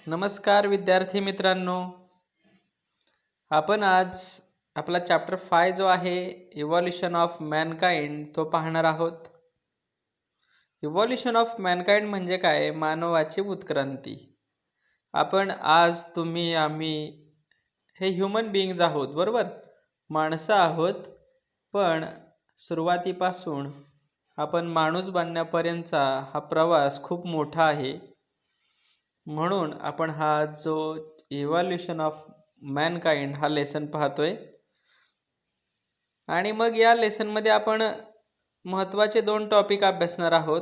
नमस्कार विद्यार्थी मित्रांनो. आपण आज आपला चॅप्टर 5 जो आहे इव्हॉल्युशन ऑफ मॅनकाइंड तो पाहणार आहोत. इव्हॉल्युशन ऑफ मॅनकाइंड म्हणजे काय? मानवाची उत्क्रांती. आपण आज तुम्ही आम्ही हे ह्युमन बीइंग्ज आहोत, बरोबर? माणसं आहोत. पण सुरुवातीपासून आपण माणूस बनण्यापर्यंतचा हा प्रवास खूप मोठा आहे. म्हणून आपण हा जो इव्हॉल्युशन ऑफ मॅनकाइंड हा लेसन पाहतोय. आणि मग या लेसनमध्ये आपण महत्त्वाचे 2 टॉपिक अभ्यासणार आहोत.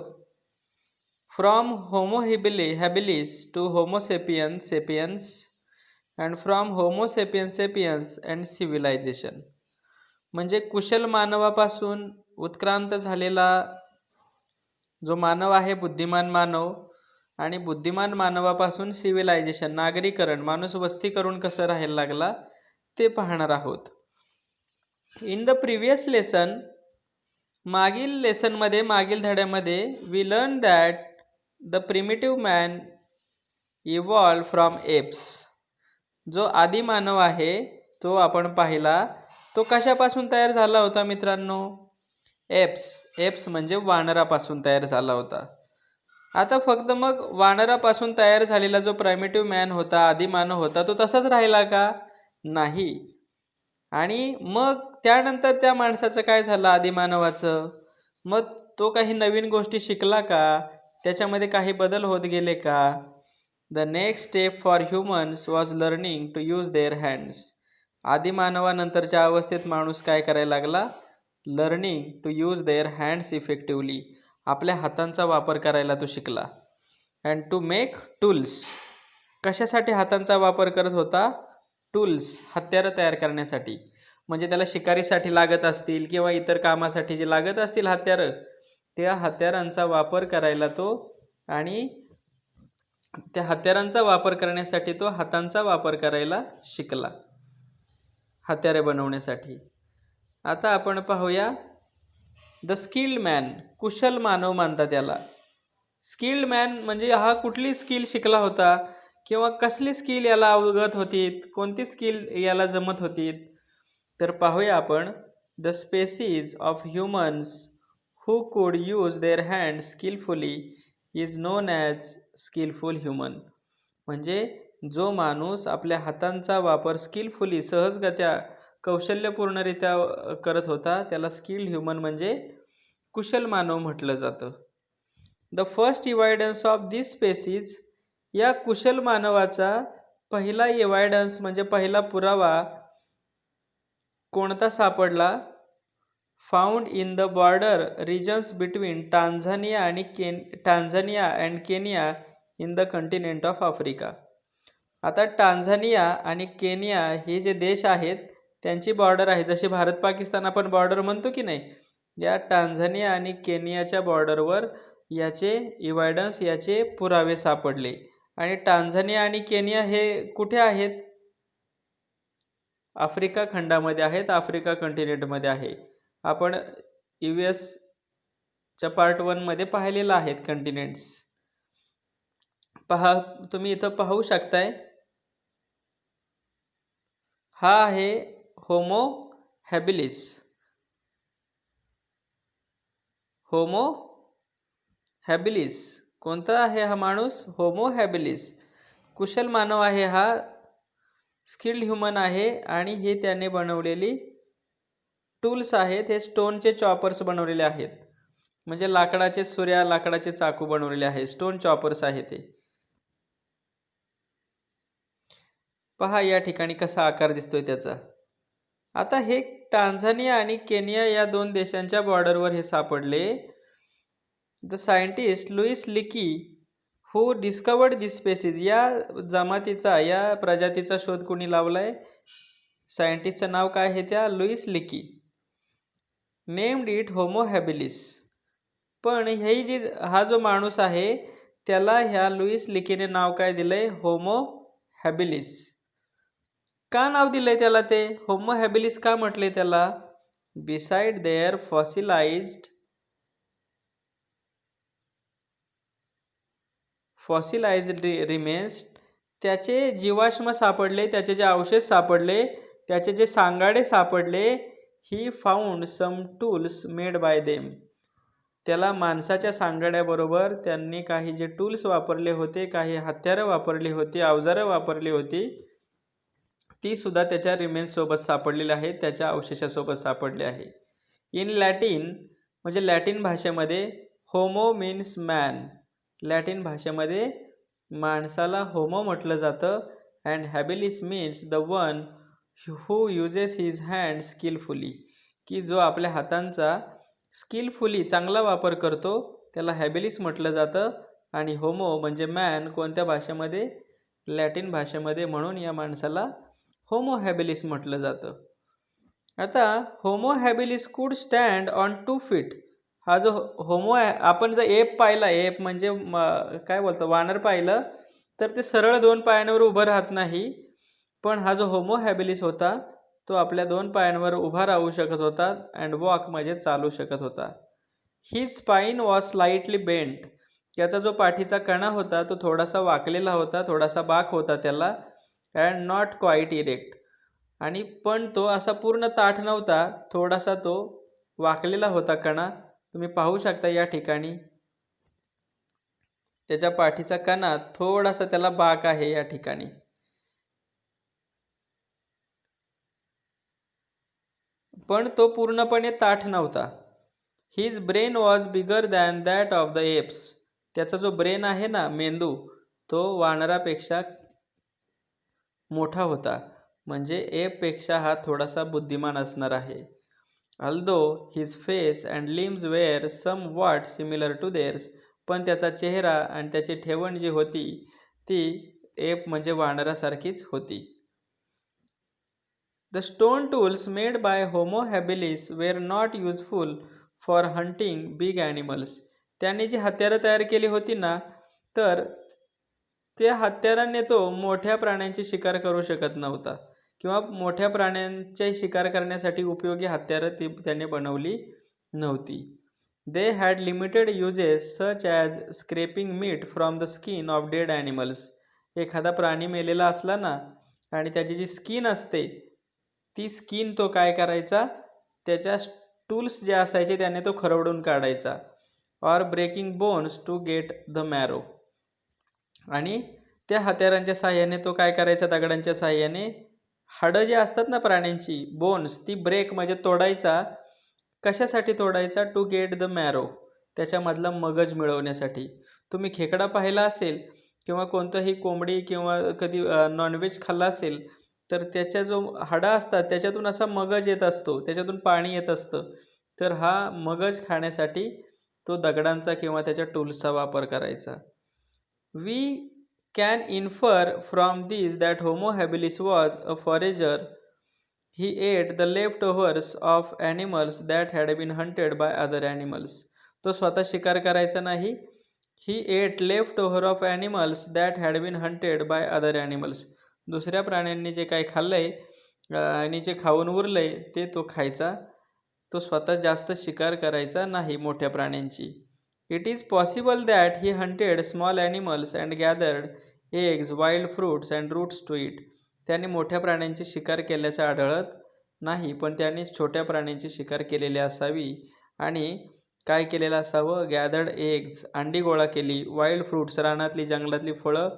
From Homo habilis to Homo sapiens sapiens and from Homo sapiens sapiens and civilisation. म्हणजे कुशल मानवापासून उत्क्रांत झालेला जो मानव आहे, बुद्धिमान मानव, आणि बुद्धिमान मानवापासून सिव्हिलायझेशन नागरीकरण, माणूस वस्ती करून कसं राहायला लागला ते पाहणार आहोत. इन द प्रिव्हियस लेसन, मागील धड्यामध्ये we learn that the primitive man evolve from apes. जो आदी मानव आहे तो आपण पाहिला. तो कशापासून तयार झाला होता मित्रांनो? एप्स म्हणजे वानरापासून तयार झाला होता. आता फक्त मग वानरापासून तयार झालेला जो प्रायमेटिव्ह मॅन होता, आदिमानव होता, तो तसाच राहिला का? नाही. आणि मग त्यानंतर त्या माणसाचं काय झालं, आदिमानवाचं? मग तो काही नवीन गोष्टी शिकला का? त्याच्यामध्ये काही बदल होत गेले का? The next step for humans was learning to use their hands. आदिमानवानंतरच्या अवस्थेत माणूस काय करायला लागला? Learning to use their hands effectively. आपल्या हातांचा वापर करायला तो शिकला. And to make tools. कशासाठी हातांचा वापर करत होता? टूल्स, हत्यारं तयार करण्यासाठी. म्हणजे त्याला शिकारीसाठी लागत असतील किंवा इतर कामासाठी जे लागत असतील हत्यारं, त्या हत्यारांचा वापर करायला तो, आणि त्या हत्यारांचा वापर करण्यासाठी तो हातांचा वापर करायला शिकला, हत्यारे बनवण्यासाठी. आता आपण पाहूया द स्किल्ड मॅन. कुशल मानव मानतात याला. स्किल्ड मॅन म्हणजे हा कुठली स्किल शिकला होता किंवा कसली स्किल याला अवगत होती, कोणती स्किल याला जमत होती? तर पाहूया आपण. The species of humans who could use their hand skilfully is known as skilful human. म्हणजे जो माणूस आपल्या हातांचा वापर स्किलफुली, सहजगत्या, कौशल्यपूर्णरित्या करत होता, त्याला स्किल्ड ह्युमन म्हणजे कुशल मानव म्हटलं जातं. The first evidence of this species. या कुशल मानवाचा पहिला एव्हायडन्स म्हणजे पहिला पुरावा कोणता सापडला? Found in the border regions between Tanzania and Kenya in the continent of Africa. आता टांझानिया आणि केनिया हे जे देश आहेत त्यांची बॉर्डर आहे, जशी भारत पाकिस्तान आपण बॉर्डर म्हणतो की नाही, या टांझानिया आणि केनियाच्या बॉर्डरवर याचे इव्हायडन्स, याचे पुरावे सापडले. आणि टांझानिया आणि केनिया हे कुठे आहेत? आफ्रिका खंडामध्ये आहेत, आफ्रिका कंटिनेंटमध्ये आहे. आपण च्या पार्ट 1 मध्ये पाहिलेलं आहेत कंटिनेंट्स. पहा, तुम्ही इथं पाहू शकताय. हा आहे होमो हॅबिलिस. होमो हॅबिलिस कोणता आहे हा माणूस? होमो हॅबिलिस. कुशल मानव आहे हा, स्किल्ड ह्युमन आहे. आणि हे त्याने बनवलेली टूल्स आहेत, हे स्टोनचे चॉपर्स बनवलेले आहेत. म्हणजे लाकडाचे सुऱ्या, लाकडाचे चाकू बनवलेले आहे, स्टोन चॉपर्स आहे ते. पहा या ठिकाणी कसा आकार दिसतोय त्याचा. आता हे टांझानिया आणि केनिया या 2 देशांच्या बॉर्डरवर हे सापडले. द सायंटिस्ट लुईस लिकी हू डिस्कवर्ड दिस स्पेसीज. या जमातीचा, या प्रजातीचा शोध कोणी लावलाय? सायंटिस्टचं नाव काय आहे? त्या लुईस लिकी. Named it homo हॅबिलिस. पण हा जो माणूस आहे त्याला ह्या लुईस लिकीने नाव काय दिलंय? होमो हॅबिलिस. का नाव दिलंय त्याला ते? होमो हॅबिलिस का म्हटलंय त्याला? बिसाइड देअर फॉसिलाइज्ड रिमेन्स त्याचे जीवाश्म सापडले, त्याचे जे अवशेष सापडले, त्याचे जे सांगाडे सापडले, he found some tools made by them. त्याला माणसाच्या सांगाड्याबरोबर त्यांनी काही जे टूल्स वापरले होते, काही हत्यारं वापरली होती, अवजारं वापरली होती, ती सुद्धा त्याच्या रिमेन्ससोबत सापडलेली आहेत, त्याच्या अवशेषासोबत सापडले आहे. इन लॅटिन म्हणजे लॅटिन भाषेमध्ये होमो मीन्स मॅन. लॅटिन भाषेमध्ये माणसाला होमो म्हटलं जातं. And हॅबिलिस means the one who uses his hand skilfully, की जो आपल्या हातांचा स्किलफुली चांगला वापर करतो त्याला हॅबिलिस म्हटलं जातं. आणि होमो म्हणजे मॅन कोणत्या भाषेमध्ये? लॅटिन भाषेमध्ये. म्हणून या माणसाला होमो हॅबिलिस म्हटलं जातं. आता होमो हॅबिलिस कुड स्टँड ऑन 2 feet. हा जो होमो आपण जर एप पाहिला, एप म्हणजे काय बोलतो वानर पाहिलं, तर ते सरळ 2 पायांवर उभं राहत नाही. पण हा जो होमो हॅबिलिस होता तो आपल्या 2 पायांवर उभा राहू शकत होता. अँड वॉक म्हणजे चालू शकत होता. His spine was slightly bent. त्याचा जो पाठीचा कणा होता तो थोडासा वाकलेला होता, थोडासा बाक होता त्याला. And not quite erect. आणि पण तो असा पूर्ण ताठ नव्हता, थोडासा तो वाकलेला होता कणा. तुम्ही पाहू शकता या ठिकाणी त्याच्या पाठीचा कणा थोडासा त्याला बाक आहे या ठिकाणी. पण तो पूर्णपणे ताठ नव्हता. His brain was bigger than that of the apps. त्याचा जो ब्रेन आहे ना, मेंदू, तो वानरापेक्षा मोठा होता. म्हणजे एपपेक्षा हा थोडासा बुद्धिमान असणार आहे. Although his face and limbs were somewhat similar to theirs. पण त्याचा चेहरा आणि त्याची ठेवण जी होती ती एप म्हणजे वानरासारखीच होती. The stone tools made by Homo habilis were not useful for hunting big animals. त्यांनी जी हत्यारं तयार केली होती ना, तर त्या हत्याराने तो मोठ्या प्राण्यांची शिकार करू शकत नव्हता, किंवा मोठ्या प्राण्यांची शिकार करण्यासाठी उपयोगी हत्यारं ती त्याने बनवली नव्हती. They had limited uses such as scraping meat from the skin of dead animals. एखादा प्राणी मेलेला असला ना आणि त्याची जी स्किन असते ती स्किन तो काय करायचा, त्याच्या टूल्स जे असायचे त्याने तो खरवडून काढायचा. Or breaking bones to get the marrow. आणि त्या हत्यारांच्या साह्याने तो काय करायचा, दगडांच्या साह्याने हाडं जे असतात ना प्राण्यांची, बोन्स, ती ब्रेक म्हणजे तोडायचा. कशासाठी तोडायचा? टू गेट द मॅरो, त्याच्यामधला मगज मिळवण्यासाठी. तुम्ही खेकडा पाहिला असेल किंवा कोणतंही कोंबडी किंवा कधी नॉनव्हेज खाल्ला असेल, तर त्याच्या जो हाडं असतात त्याच्यातून असा मगज येत असतो, त्याच्यातून पाणी येत असतं. तर हा मगज खाण्यासाठी तो दगडांचा किंवा त्याच्या टूल्सचा वापर करायचा. We can infer from this that Homo habilis was a forager. He ate the leftovers of animals that had been hunted by other animals. तो स्वतः शिकार करायचा नाही. He ate leftover of animals that had been hunted by other animals. दुसऱ्या प्राण्यांनी जे काही खाल्लंय आणि जे खाऊन उरलंय ते तो खायचा. तो स्वतः जास्त शिकार करायचा नाही मोठ्या प्राण्यांची. It is possible that he hunted small animals and gathered eggs, wild fruits and roots to eat. त्याने मोठ्या प्राण्यांची शिकार केल्याचं आढळत नाही, पण त्यांनी छोट्या प्राण्यांची शिकार केलेली असावी. आणि काय केलेलं असावं? गॅदर्ड एग्ज, अंडी गोळा केली. वाईल्ड फ्रूट्स, रानातली जंगलातली फळं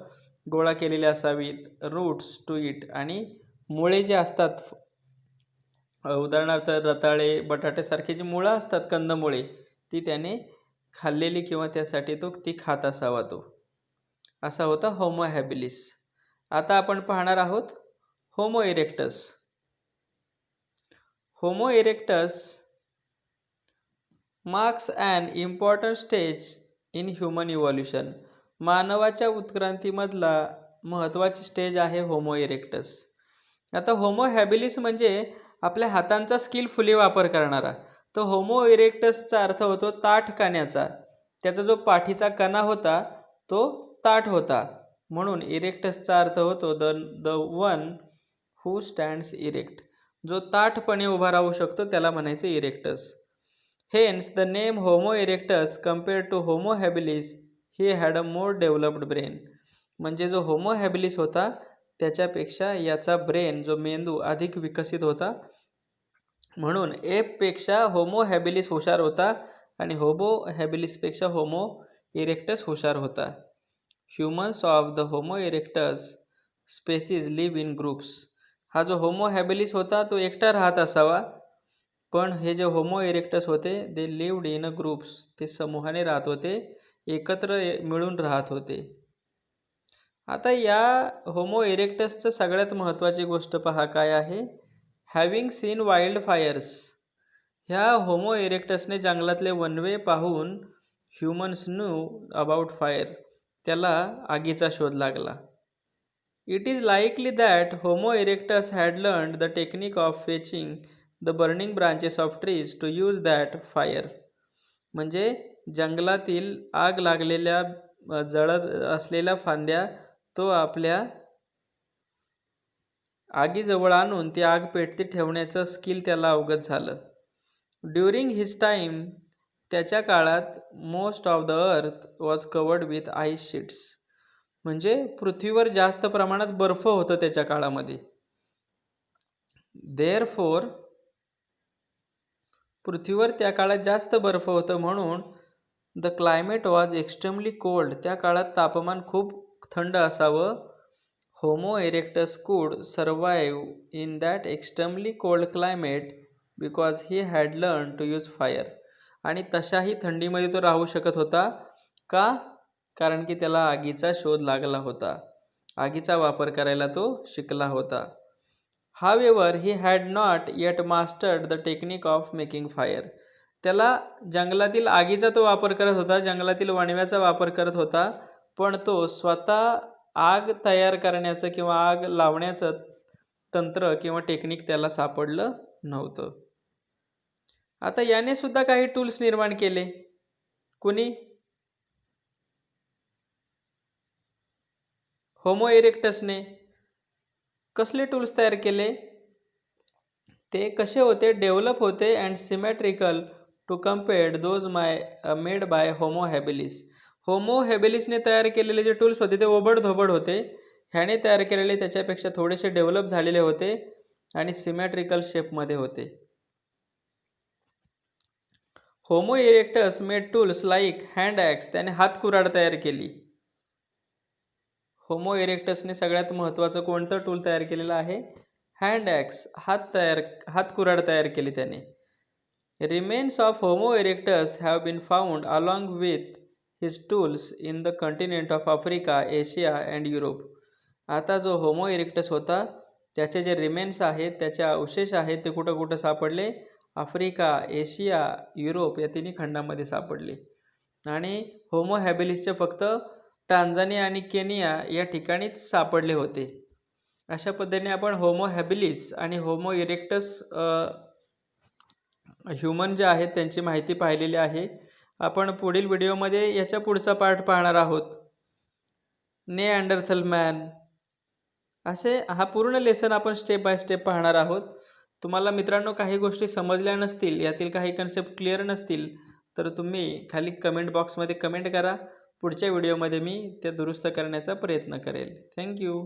गोळा केलेली असावीत. रूट्स टू इट, आणि मुळे जे असतात, उदाहरणार्थ रताळे, बटाट्यासारखी जी मुळं असतात, कंदमुळे, ती त्याने खाल्लेली किंवा त्यासाठी तो ती खात असावा. तो असा होता होमो हॅबिलिस. आता आपण पाहणार आहोत Homo erectus. Homo erectus marks an important stage in human evolution. मानवाच्या उत्क्रांतीमधला महत्त्वाची स्टेज आहे होमो इरेक्टस. आता होमो हॅबिलिस म्हणजे आपल्या हातांचा स्किलफुली वापर करणारा. तो होमो इरेक्टसचा अर्थ होतो ताठ कण्याचा. त्याचा जो पाठीचा कणा होता तो ताठ होता, म्हणून इरेक्टसचा अर्थ होतो the one who stands erect. जो ताठपणे उभा राहू शकतो त्याला म्हणायचं erectus. Hence the name Homo erectus compared to Homo habilis, he had a more developed brain. म्हणजे जो होमो हॅबिलिस होता त्याच्यापेक्षा याचा ब्रेन जो मेंदू अधिक विकसित होता, म्हणून एपपेक्षा होमो हॅबिलिस हुशार होता आणि होमो हॅबिलिसपेक्षा होमो इरेक्टस हुशार होता. Humans of the homo erectus species live in groups. हा जो होमो हॅबिलिस होता तो एकटा राहत असावा, पण हे जे होमो इरेक्टस होते they lived in a groups, ते समूहाने राहत होते, एकत्र मिळून राहत होते. आता या होमो इरेक्टसचं सगळ्यात महत्त्वाची गोष्ट पहा काय आहे. Having seen wild fires. ह्या होमो इरेक्टसने जंगलातले वनवे पाहून ह्युमन्स न्यू अबाउट फायर, त्याला आगीचा शोध लागला. It is likely that Homo erectus had learned the technique of fetching the burning branches of trees to use that fire. म्हणजे जंगलातील आग लागलेल्या जळत असलेल्या फांद्या तो आपल्या आगीजवळ आणून ती आग पेटती ठेवण्याचं स्किल त्याला अवगत झालं. ड्युरिंग हिज टाईम, त्याच्या काळात, most of the earth was covered with ice sheets. म्हणजे पृथ्वीवर जास्त प्रमाणात बर्फ होतं त्याच्या काळामध्ये. देअरफोर, पृथ्वीवर त्या काळात जास्त बर्फ होतं म्हणून the climate was extremely cold. त्या काळात तापमान खूप थंड असावं. Homo erectus could survive in that extremely cold climate because he had learn to use fire. आणि तशाही थंडीमध्ये तो राहू शकत होता. का? कारण की त्याला आगीचा शोध लागला होता, आगीचा वापर करायला तो शिकला होता. However he had not eight mastered the technique of making fire. त्याला जंगलातील आगीचा तो वापर करत होता, जंगलातील वणव्याचा वापर करत होता, पण तो स्वतः आग तयार करण्याचं किंवा आग लावण्याचं तंत्र किंवा टेक्निक त्याला सापडलं नव्हतं. आता याने सुद्धा काही टूल्स निर्माण केले. कुणी? होमो इरेक्टसने. कसले टूल्स तयार केले? ते कसे होते? डेव्हलप होते and symmetrical to compared those made by Homo habilis. Homo हॅबिलिसने तयार केलेले जे टूल्स होते ते ओबडधोबड होते. ह्याने तयार केलेले त्याच्यापेक्षा थोडेसे डेव्हलप झालेले होते आणि सिमेट्रिकल शेपमध्ये होते. Homo erectus made tools like hand axe. त्याने हातकुऱ्हाड तयार केली. होमो इरेक्टसने सगळ्यात महत्त्वाचं कोणतं टूल तयार केलेलं आहे? हँड ॲक्स, हातकुऱ्हाड तयार केली त्याने. Remains of Homo erectus have been found along with his tools in the continent of Africa, Asia and Europe. आता जो होमो इरेक्टस होता त्याचे जे रिमेन्स आहेत, त्याचे अवशेष आहेत, ते कुठं कुठं सापडले? आफ्रिका, एशिया, युरोप या तिन्ही खंडामध्ये सापडले. आणि होमो हॅबिलिसचे फक्त टांझानिया आणि केनिया या ठिकाणीच सापडले होते. अशा पद्धतीने आपण होमो हॅबिलिस आणि होमो इरेक्टस ह्युमन जे आहेत त्यांची माहिती पाहिलेली आहे. आपण पुढील व्हिडिओमध्ये याच्या पुढचा पार्ट पाहणार आहोत. नेअँडरथल मॅन. असे हा पूर्ण लेसन आपण स्टेप बाय स्टेप पाहणार आहोत. तुम्हाला मित्रांनो काही गोष्टी समजल्या नसतील, यातील काही कन्सेप्ट क्लिअर नसतील तर तुम्ही खाली कमेंट बॉक्समध्ये कमेंट करा. पुढच्या व्हिडिओमध्ये मी ते दुरुस्त करण्याचा प्रयत्न करेल. थँक्यू.